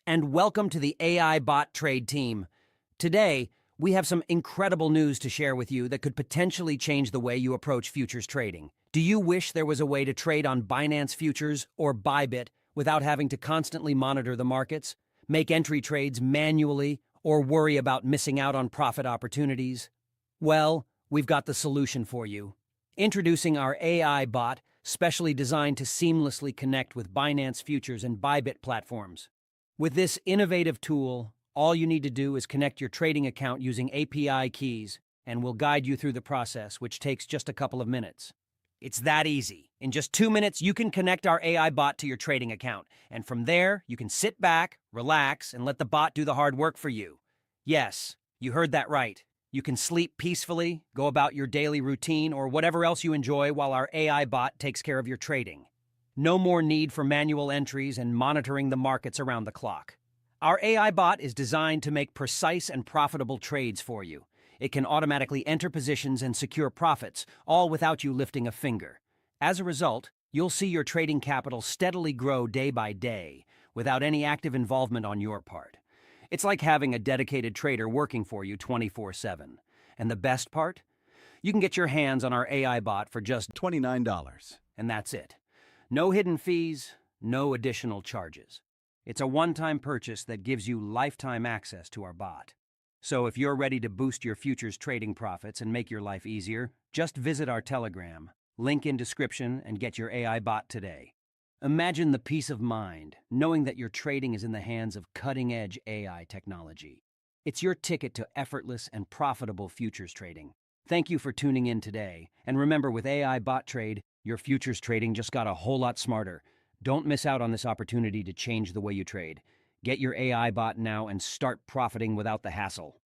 and welcome to the AI Bot Trade team. Today, we have some incredible news to share with you that could potentially change the way you approach futures trading. Do you wish there was a way to trade on Binance Futures or Bybit without having to constantly monitor the markets, make entry trades manually, or worry about missing out on profit opportunities? Well, we've got the solution for you. Introducing our AI bot, specially designed to seamlessly connect with Binance Futures and Bybit platforms. With this innovative tool, all you need to do is connect your trading account using API keys, and we'll guide you through the process, which takes just a couple of minutes. It's that easy. In just 2 minutes, you can connect our AI bot to your trading account, and from there, you can sit back, relax, and let the bot do the hard work for you. Yes, you heard that right. You can sleep peacefully, go about your daily routine, or whatever else you enjoy while our AI bot takes care of your trading. No more need for manual entries and monitoring the markets around the clock. Our AI bot is designed to make precise and profitable trades for you. It can automatically enter positions and secure profits, all without you lifting a finger. As a result, you'll see your trading capital steadily grow day by day, without any active involvement on your part. It's like having a dedicated trader working for you 24/7. And the best part? You can get your hands on our AI bot for just $29. and that's it. No hidden fees, no additional charges. It's a one-time purchase that gives you lifetime access to our bot. So if you're ready to boost your futures trading profits and make your life easier, just visit our Telegram, link in description, and get your AI bot today. Imagine the peace of mind, knowing that your trading is in the hands of cutting-edge AI technology. It's your ticket to effortless and profitable futures trading. Thank you for tuning in today. And remember, with AI Bot Trade, your futures trading just got a whole lot smarter. Don't miss out on this opportunity to change the way you trade. Get your AI bot now and start profiting without the hassle.